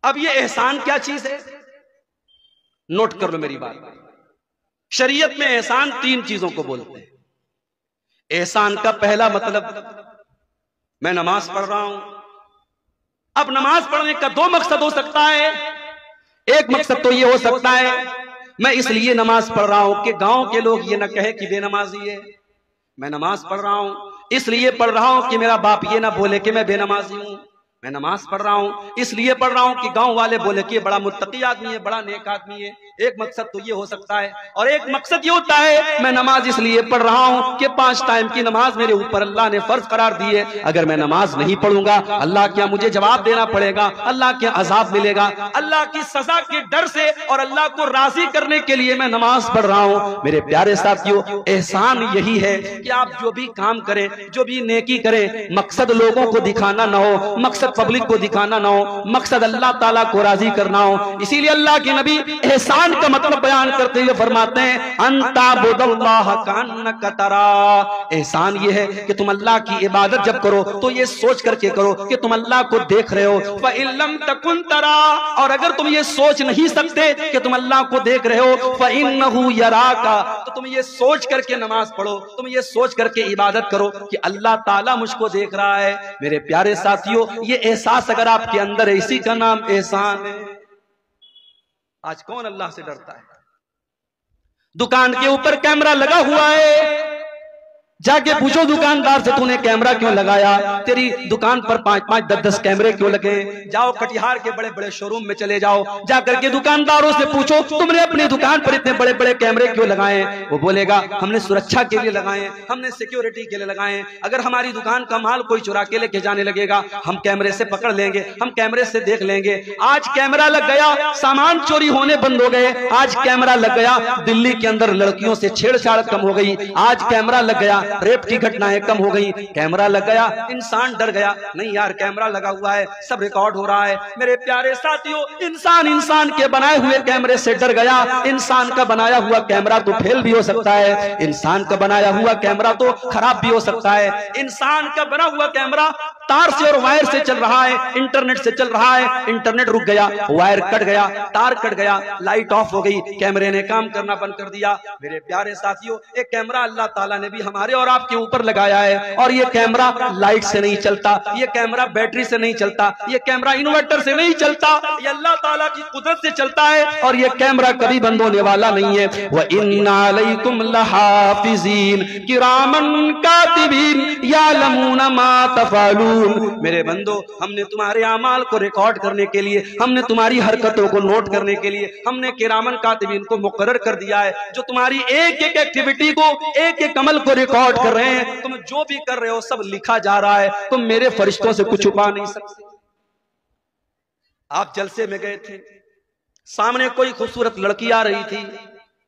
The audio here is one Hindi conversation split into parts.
अब ये एहसान क्या चीज है, नोट कर लो मेरी बात। शरीयत में एहसान 3 चीजों को बोलते हैं। एहसान का पहला मतलब, मैं नमाज पढ़ रहा हूं। अब नमाज पढ़ने का 2 मकसद हो सकता है। एक मकसद तो ये हो सकता है, मैं इसलिए नमाज पढ़ रहा हूं कि गांव के लोग ये ना कहे कि बेनमाजी है। मैं नमाज पढ़ रहा हूं इसलिए पढ़ रहा हूं कि मेरा बाप ये ना बोले कि मैं बेनमाजी हूं। मैं नमाज पढ़ रहा हूं इसलिए पढ़ रहा हूं कि गांव वाले बोले कि बड़ा मुत्तकी आदमी है, बड़ा नेक आदमी है। एक मकसद तो ये हो सकता है। और एक मकसद ये होता है, मैं नमाज इसलिए पढ़ रहा हूं कि 5 टाइम की नमाज मेरे ऊपर अल्लाह ने फर्ज करार दी है। अगर मैं नमाज नहीं पढ़ूंगा अल्लाह क्या मुझे जवाब देना पड़ेगा, अल्लाह क्या अजाब मिलेगा, अल्लाह की सजा के डर से और अल्लाह को राजी करने के लिए मैं नमाज पढ़ रहा हूं। मेरे प्यारे साथियों, एहसान यही है कि आप जो भी काम करें, जो भी नेकी करें, मकसद लोगों को दिखाना ना हो, मकसद पब्लिक को दिखाना ना हो, मकसद अल्लाह ताला को राजी करना हो। इसीलिए अल्लाह के नबी एहसान का मतलब बयान करते हुए फरमाते हैं, अंताबुदल्लाह कान्नका तरा। एहसान ये है कि तुम अल्लाह की इबादत जब करो तो ये सोच करके करो कि तुम अल्लाह को देख रहे हो। फ़इल्लम तकुन तरा, और अगर तुम ये सोच नहीं सकते कि तुम अल्लाह को देख रहे हो, फ़इन्नहु यराका, तो तुम ये सोच करके नमाज पढ़ो, तुम ये सोच करके इबादत करो कि अल्लाह ताला मुझको देख रहा है। मेरे प्यारे साथियों, ये एहसास अगर आपके अंदर है, इसी का नाम एहसान है। आज कौन अल्लाह से डरता है? दुकान के ऊपर कैमरा लगा हुआ है, जाके पूछो दुकानदार से, तूने कैमरा क्यों लगाया? तेरी दुकान पर 5-5, 10-10 कैमरे क्यों लगे? जाओ कटिहार के बड़े बड़े शोरूम में चले जाओ, जाकर के दुकानदारों से पूछो, तुमने अपनी दुकान पर इतने बड़े बड़े कैमरे क्यों लगाए? वो बोलेगा, हमने सुरक्षा के लिए लगाए, हमने सिक्योरिटी के लिए लगाए। अगर हमारी दुकान का माल कोई चुरा के लेके जाने लगेगा, हम कैमरे से पकड़ लेंगे, हम कैमरे से देख लेंगे। आज कैमरा लग गया, सामान चोरी होने बंद हो गए। आज कैमरा लग गया, दिल्ली के अंदर लड़कियों से छेड़छाड़ कम हो गई। आज कैमरा लग गया, रेप की घटनाएं कम हो गई। कैमरा लग गया, इंसान डर गया, नहीं यार कैमरा लगा हुआ है, सब रिकॉर्ड हो रहा है। मेरे प्यारे साथियों, इंसान के बनाए हुए कैमरे से डर गया। इंसान का बनाया हुआ कैमरा तो फेल भी हो सकता है, इंसान का बनाया हुआ कैमरा तो खराब भी हो सकता है। इंसान का बना हुआ कैमरा तार से और वायर से चल रहा है, इंटरनेट से चल रहा है, इंटरनेट रुक गया, वायर कट गया, तार कट गया, लाइट ऑफ हो गई, कैमरे ने काम करना बंद कर दिया। मेरे प्यारे साथियों, एक कैमरा अल्लाह ताला ने भी हमारे और आपके ऊपर लगाया है, और ये कैमरा लाइट से नहीं चलता, ये कैमरा बैटरी से नहीं चलता, ये कैमरा इन्वर्टर से नहीं चलता, ये अल्लाह ताला की कुदरत से चलता है, और ये कैमरा कभी बंद होने वाला नहीं है। व इन्ना अलैकुम लहाफिज़ीन किरामन कातिबीन यालमूना मा तफअलून। मेरे बंदो, हमने तुम्हारे अमाल को रिकॉर्ड करने के लिए, हमने तुम्हारी हरकतों को नोट करने के लिए, हमने किरामन कातिबीन को मुकर्रर कर दिया है, जो तुम्हारी एक एक एक्टिविटी को, एक एक अमल को रिकॉर्ड कर रहे हैं। तुम जो भी कर रहे हो सब लिखा जा रहा है, तुम मेरे फरिश्तों से कुछ छुपा नहीं सकते। आप जलसे में गए थे, सामने कोई खूबसूरत लड़की आ रही थी,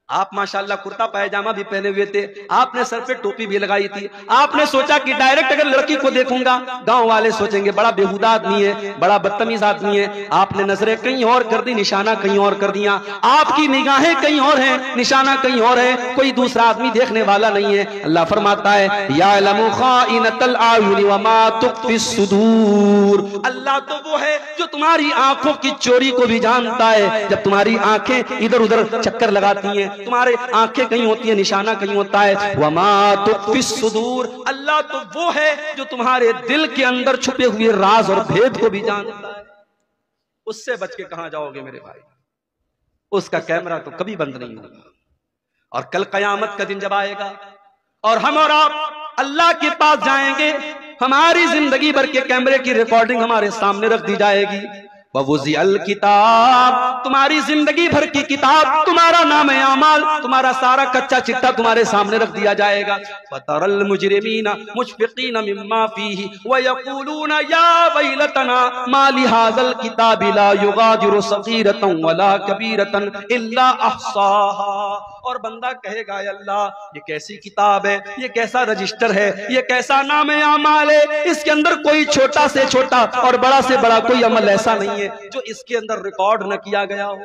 आप माशाल्लाह कुर्ता पायजामा भी पहने हुए थे, आपने सर पे टोपी भी लगाई थी। आपने सोचा कि डायरेक्ट अगर लड़की को देखूंगा गांव वाले सोचेंगे बड़ा बेहुदा आदमी है, बड़ा बदतमीज आदमी है। आपने नजरें कहीं और कर दी, निशाना कहीं और कर दिया, आपकी निगाहें कहीं और हैं, निशाना कहीं और है, कोई दूसरा आदमी देखने वाला नहीं है। अल्लाह फरमाता है, यालमु खाइनतल आयुनि व मा तुख्फिस सुदूर। अल्लाह तो वो है जो तुम्हारी आंखों की चोरी को भी जानता है। जब तुम्हारी आंखें इधर उधर चक्कर लगाती हैं, तुम्हारे आंखें कहीं होती है, निशाना कहीं होता है। वमा तुख्फिस सुदूर, अल्लाह तो वो है जो तुम्हारे दिल के अंदर छुपे हुए राज और भेद को भी जानता है। उससे बच के कहां जाओगे मेरे भाई? उसका कैमरा तो कभी बंद नहीं होगा। और कल कयामत का दिन जब आएगा और हम और आप अल्लाह के पास जाएंगे, हमारी जिंदगी भर के कैमरे की रिकॉर्डिंग हमारे सामने रख दी जाएगी। ववुज़िअल किताब, तुम्हारी जिंदगी भर की किताब, तुम्हारा नाम है अमाल, तुम्हारा सारा कच्चा चिट्ठा तुम्हारे सामने रख दिया जाएगा। फतरल मुजरिमीना मुशफिकीना मिम्मा फीही व यक़ूलूना या वैलतना मा लिहाज़ल किताबि ला युगादिरु सग़ीरतन वला कबीरतन इल्ला अहसाहा। और बंदा कहेगा, अल्लाह ये कैसी किताब है, ये कैसा रजिस्टर है, ये कैसा नाम है अमाल है, इसके अंदर कोई छोटा से छोटा और बड़ा से बड़ा कोई अमल ऐसा नहीं है जो इसके अंदर रिकॉर्ड न किया गया हो।